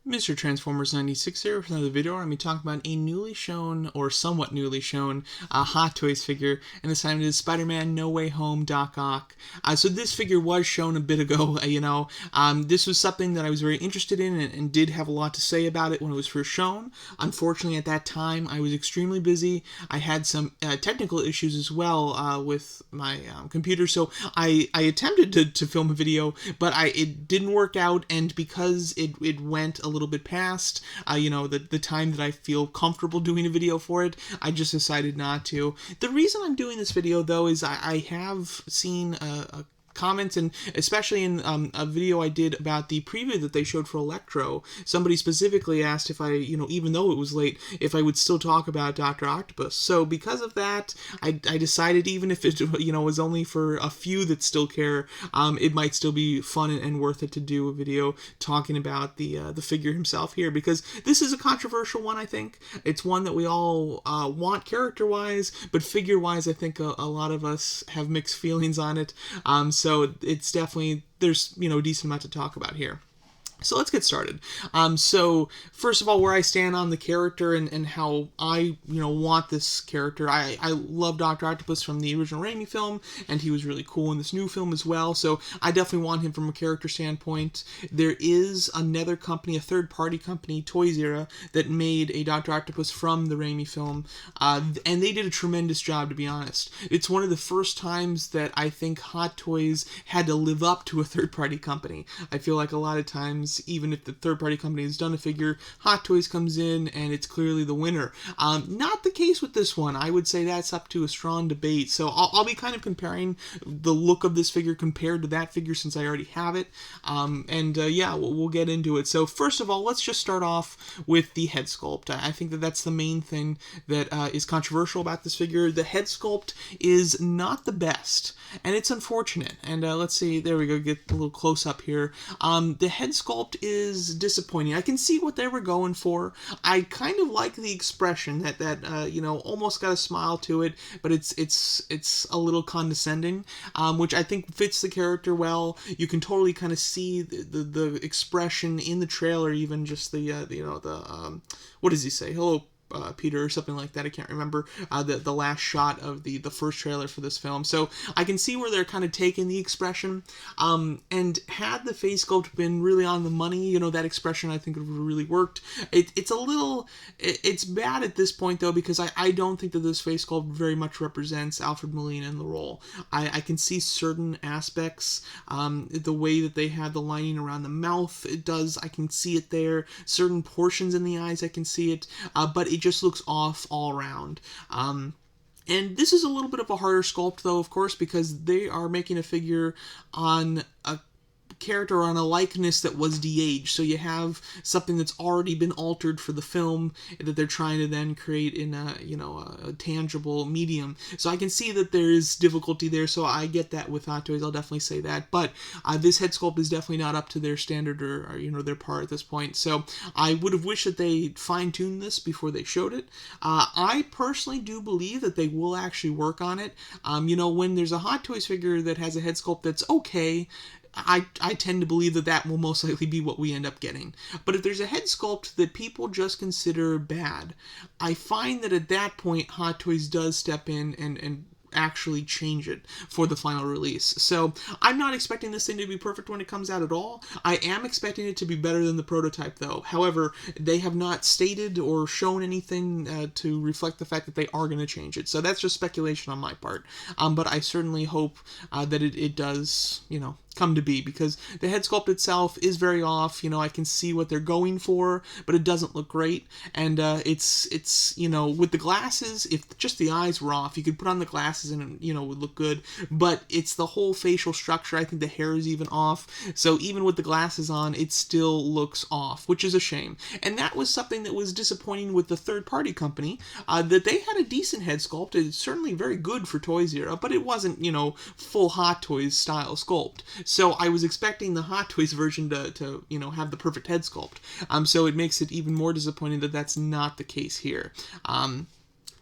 Mr. Transformers 96 here with another video. I'm going to be talking about a newly shown, or somewhat newly shown, Hot Toys figure, and this time it is Spider-Man No Way Home Doc Ock. So this figure was shown a bit ago, this was something that I was very interested in and did have a lot to say about it when it was first shown. Unfortunately, at that time, I was extremely busy. I had some technical issues as well with my computer, so I attempted to film a video, but it didn't work out, and because it went a little bit past, the time that I feel comfortable doing a video for it, I just decided not to. The reason I'm doing this video, though, is I have seen a comments, and especially in a video I did about the preview that they showed for Electro, somebody specifically asked if I, even though it was late, if I would still talk about Dr. Octopus. So because of that, I decided, even if it, was only for a few that still care, it might still be fun and worth it to do a video talking about the figure himself here, because this is a controversial one, I think. It's one that we all want character-wise, but figure-wise, I think a lot of us have mixed feelings on it. So it's definitely, there's, a decent amount to talk about here. So let's get started. So first of all, where I stand on the character and how I, want this character. I love Dr. Octopus from the original Raimi film, and he was really cool in this new film as well. So I definitely want him from a character standpoint. There is another company, a third-party company, Toys Era, that made a Dr. Octopus from the Raimi film, and they did a tremendous job, to be honest. It's one of the first times that I think Hot Toys had to live up to a third-party company. I feel like a lot of times, even if the third-party company has done a figure, Hot Toys comes in and it's clearly the winner. Not the case with this one. I would say that's up to a strong debate. So I'll be kind of comparing the look of this figure compared to that figure, since I already have it. We'll get into it. So first of all, let's just start off with the head sculpt. I think that's the main thing that is controversial about this figure. The head sculpt is not the best, and it's unfortunate. And let's see, there we go, get a little close up here. The head sculpt is disappointing. I can see what they were going for. I kind of like the expression that almost got a smile to it, but it's a little condescending, which I think fits the character well. You can totally kind of see the expression in the trailer, even just what does he say? Hello, Peter, or something like that. I can't remember the last shot of the first trailer for this film. So I can see where they're kind of taking the expression, and had the face sculpt been really on the money, that expression I think would have really worked. It's bad at this point, though, because I don't think that this face sculpt very much represents Alfred Molina in the role. I can see certain aspects, the way that they have the lining around the mouth, I can see it there. Certain portions in the eyes, I can see it, but it just looks off all around. And this is a little bit of a harder sculpt, though, of course, because they are making a figure on a character, on a likeness that was de-aged. So you have something that's already been altered for the film that they're trying to then create in a tangible medium. So I can see that there is difficulty there, so I get that with Hot Toys, I'll definitely say that. But this head sculpt is definitely not up to their standard or their par at this point. So I would have wished that they fine-tuned this before they showed it. I personally do believe that they will actually work on it. When there's a Hot Toys figure that has a head sculpt that's okay, I tend to believe that will most likely be what we end up getting. But if there's a head sculpt that people just consider bad, I find that at that point, Hot Toys does step in and actually change it for the final release. So I'm not expecting this thing to be perfect when it comes out at all. I am expecting it to be better than the prototype, though. However, they have not stated or shown anything to reflect the fact that they are going to change it. So that's just speculation on my part. But I certainly hope that it does, come to be, because the head sculpt itself is very off. I can see what they're going for, but it doesn't look great. And it's with the glasses, if just the eyes were off, you could put on the glasses and it would look good. But it's the whole facial structure. I think the hair is even off. So even with the glasses on, it still looks off, which is a shame. And that was something that was disappointing with the third-party company, that they had a decent head sculpt. It's certainly very good for Toys Era, but it wasn't, full Hot Toys style sculpt. So I was expecting the Hot Toys version to have the perfect head sculpt. So it makes it even more disappointing that that's not the case here.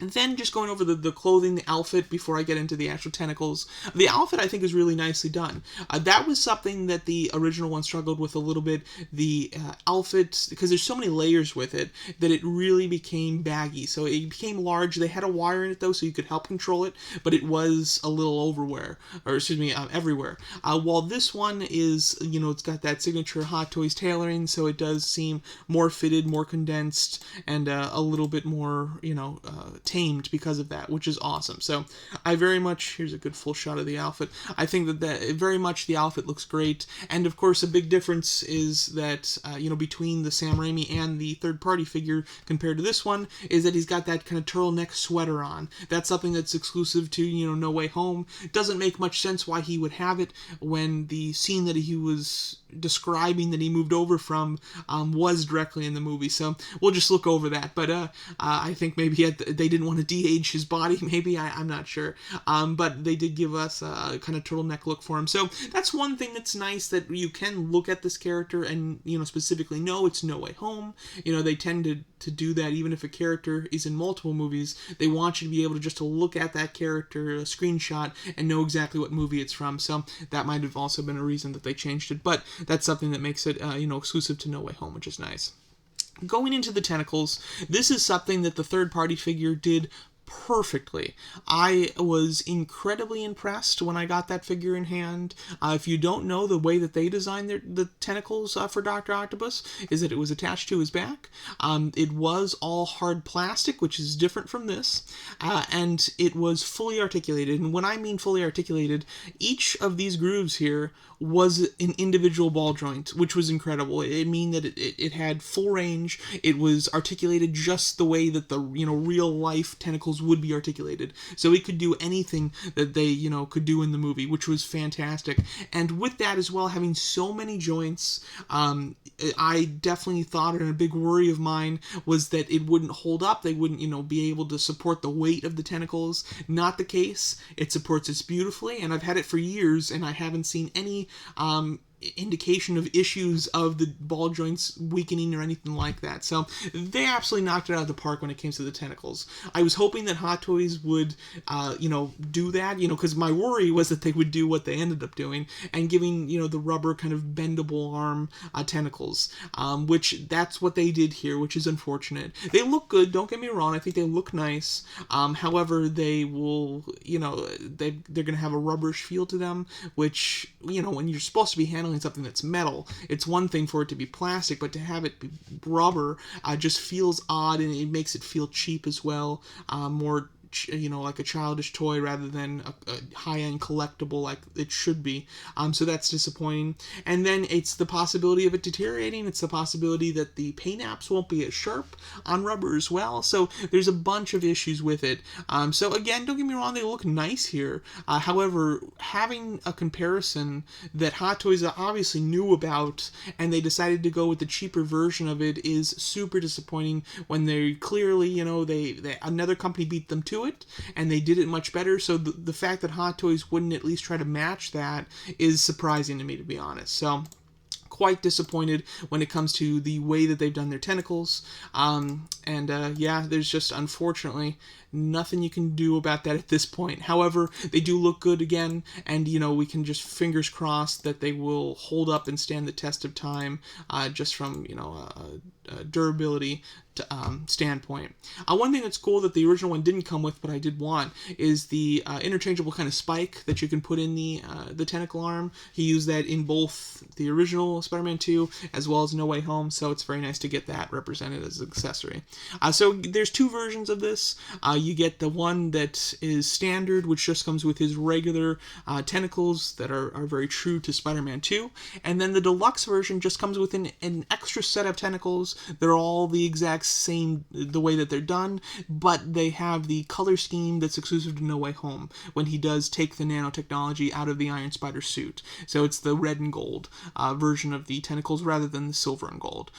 And then just going over the clothing, the outfit, before I get into the actual tentacles. The outfit, I think, is really nicely done. That was something that the original one struggled with a little bit. The outfit, because there's so many layers with it, that it really became baggy. So it became large. They had a wire in it, though, so you could help control it, but it was a little everywhere. While this one is, it's got that signature Hot Toys tailoring, so it does seem more fitted, more condensed, and a little bit more, tamed because of that, which is awesome. So I very much, here's a good full shot of the outfit. I think that very much the outfit looks great. And of course, a big difference is that, between the Sam Raimi and the third-party figure compared to this one, is that he's got that kind of turtleneck sweater on. That's something that's exclusive to, No Way Home. It doesn't make much sense why he would have it when the scene that he was describing that he moved over from was directly in the movie. So we'll just look over that. But I think maybe they didn't want to de-age his body. Maybe I'm not sure. But they did give us a kind of turtleneck look for him. So that's one thing that's nice, that you can look at this character and specifically know it's No Way Home. They tend to do that even if a character is in multiple movies. They want you to be able to just to look at that character, a screenshot, and know exactly what movie it's from. So that might have also been a reason that they changed it. But that's something that makes it, exclusive to No Way Home, which is nice. Going into the tentacles, this is something that the third-party figure did perfectly. I was incredibly impressed when I got that figure in hand. If you don't know, the way that they designed the tentacles for Dr. Octopus is that it was attached to his back. It was all hard plastic, which is different from this, and it was fully articulated. And when I mean fully articulated, each of these grooves here was an individual ball joint, which was incredible. It means that it had full range. It was articulated just the way that the real life tentacles would be articulated. So it could do anything that they could do in the movie, which was fantastic. And with that as well, having so many joints, I definitely thought, and a big worry of mine was that it wouldn't hold up. They wouldn't be able to support the weight of the tentacles. Not the case. It supports it beautifully, and I've had it for years, and I haven't seen any indication of issues of the ball joints weakening or anything like that. So they absolutely knocked it out of the park when it came to the tentacles. I was hoping that Hot Toys would, do that, because my worry was that they would do what they ended up doing and giving, the rubber kind of bendable arm tentacles, which that's what they did here, which is unfortunate. They look good, don't get me wrong. I think they look nice. However, they will, they're going to have a rubberish feel to them, which, when you're supposed to be handling something that's metal, it's one thing for it to be plastic, but to have it be rubber just feels odd, and it makes it feel cheap as well, more like a childish toy rather than a high-end collectible like it should be. So that's disappointing. And then it's the possibility of it deteriorating. It's the possibility that the paint apps won't be as sharp on rubber as well. So there's a bunch of issues with it. So again, don't get me wrong, they look nice here. However, having a comparison that Hot Toys obviously knew about and they decided to go with the cheaper version of it is super disappointing when they clearly, they another company beat them to it, and they did it much better. So the fact that Hot Toys wouldn't at least try to match that is surprising to me, to be honest. So quite disappointed when it comes to the way that they've done their tentacles. There's just unfortunately nothing you can do about that at this point. However, they do look good again, and we can just fingers crossed that they will hold up and stand the test of time, just from durability standpoint. One thing that's cool that the original one didn't come with, but I did want, is the interchangeable kind of spike that you can put in the tentacle arm. He used that in both the original Spider-Man 2 as well as No Way Home, so it's very nice to get that represented as an accessory. So there's two versions of this. You get the one that is standard, which just comes with his regular tentacles that are very true to Spider-Man 2, and then the deluxe version just comes with an extra set of tentacles. They're all the exact same, the way that they're done, but they have the color scheme that's exclusive to No Way Home when he does take the nanotechnology out of the Iron Spider suit. So it's the red and gold version of the tentacles rather than the silver and gold.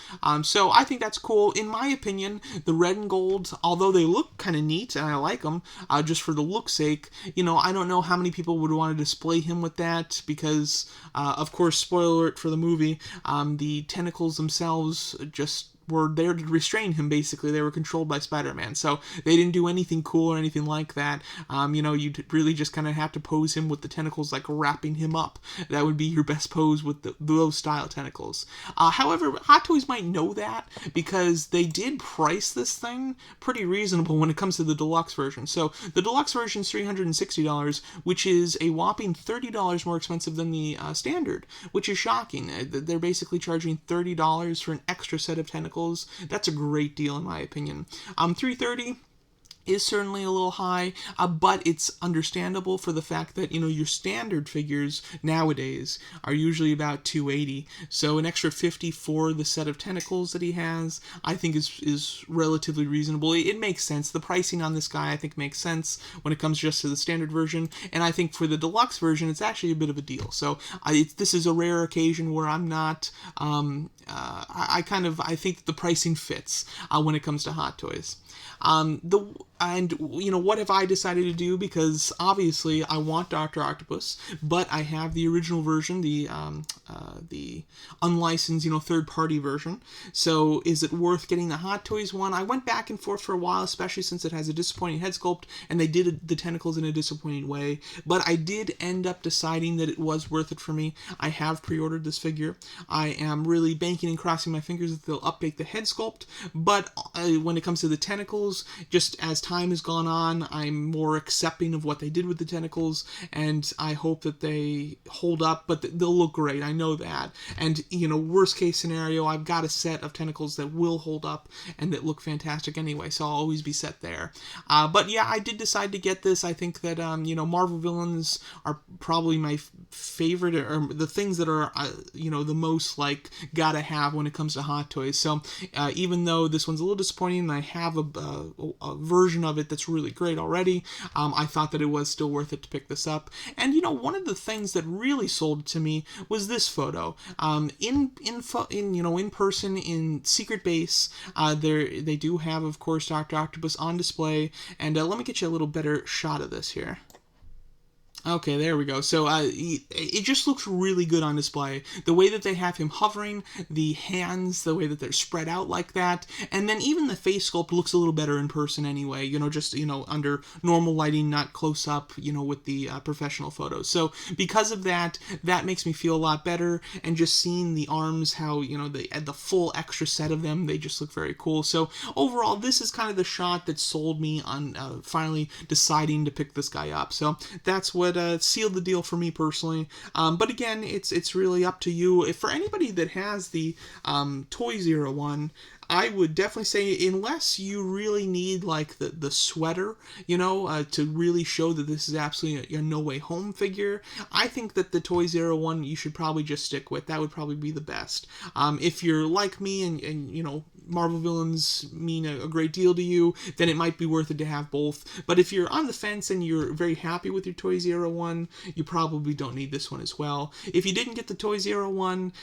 So I think that's cool. In my opinion, the red and gold, although they look kind of neat and I like them, just for the look's sake, I don't know how many people would want to display him with that because, of course, spoiler alert for the movie, the tentacles themselves just were there to restrain him, basically. They were controlled by Spider-Man. So they didn't do anything cool or anything like that. You really just kind of have to pose him with the tentacles, like wrapping him up. That would be your best pose with those style tentacles. However, Hot Toys might know that because they did price this thing pretty reasonable when it comes to the deluxe version. So the deluxe version is $360, which is a whopping $30 more expensive than the standard, which is shocking. They're basically charging $30 for an extra set of tentacles. That's a great deal in my opinion. $330 is certainly a little high, but it's understandable for the fact that, your standard figures nowadays are usually about $280. So an extra $50 for the set of tentacles that he has, I think is relatively reasonable. It makes sense. The pricing on this guy, I think, makes sense when it comes just to the standard version, and I think for the deluxe version, it's actually a bit of a deal. So this is a rare occasion where I'm not, I think the pricing fits when it comes to Hot Toys. What have I decided to do? Because obviously I want Dr. Octopus, but I have the original version, the unlicensed, third-party version. So is it worth getting the Hot Toys one? I went back and forth for a while, especially since it has a disappointing head sculpt, and they did the tentacles in a disappointing way. But I did end up deciding that it was worth it for me. I have pre-ordered this figure. I am really banking and crossing my fingers that they'll update the head sculpt. But when it comes to the tentacles, just as time has gone on, I'm more accepting of what they did with the tentacles, and I hope that they hold up, but they'll look great. I know that. And, worst case scenario, I've got a set of tentacles that will hold up and that look fantastic anyway, so I'll always be set there. But yeah, I did decide to get this. I think that, Marvel villains are probably my favorite, or the things that are, the most, gotta have when it comes to Hot Toys. So even though this one's a little disappointing, and I have a version of it that's really great already, I thought that it was still worth it to pick this up. And one of the things that really sold it to me was this photo. In person in Secret Base, they do have, of course, Dr. Octopus on display, and let me get you a little better shot of this here. Okay, there we go. So it just looks really good on display. The way that they have him hovering, the hands, the way that they're spread out like that, and then even the face sculpt looks a little better in person anyway, just, under normal lighting, not close up, with the professional photos. So because of that, that makes me feel a lot better, and just seeing the arms, how, the full extra set of them, they just look very cool. So overall, this is kind of the shot that sold me on finally deciding to pick this guy up. So that's what sealed the deal for me personally. But again, it's really up to you. If for anybody that has the Toy Zero one, I would definitely say, unless you really need the sweater, to really show that this is absolutely a No Way Home figure, I think that the Toy Zero one you should probably just stick with. That would probably be the best. If you're like me and Marvel villains mean a great deal to you, then it might be worth it to have both. But if you're on the fence and you're very happy with your Toy Zero one, you probably don't need this one as well. If you didn't get the Toy Zero one,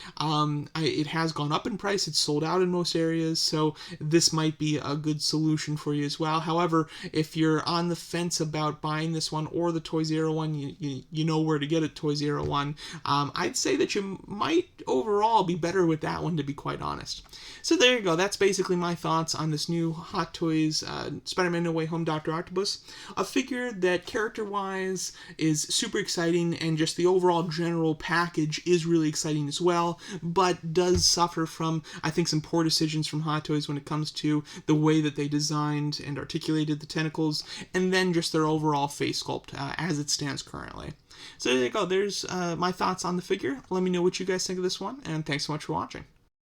it has gone up in price. It's sold out in most areas, so this might be a good solution for you as well. However, if you're on the fence about buying this one or the Toy Zero one, you know where to get a Toy Zero one. I'd say that you might overall be better with that one, to be quite honest. So there you go. That's basically my thoughts on this new Hot Toys Spider-Man No Way Home Dr. Octopus. A figure that character-wise is super exciting, and just the overall general package is really exciting as well, but does suffer from, I think, some poor decisions from Hot Toys when it comes to the way that they designed and articulated the tentacles, and then just their overall face sculpt as it stands currently. So there you go. There's my thoughts on the figure. Let me know what you guys think of this one, and thanks so much for watching.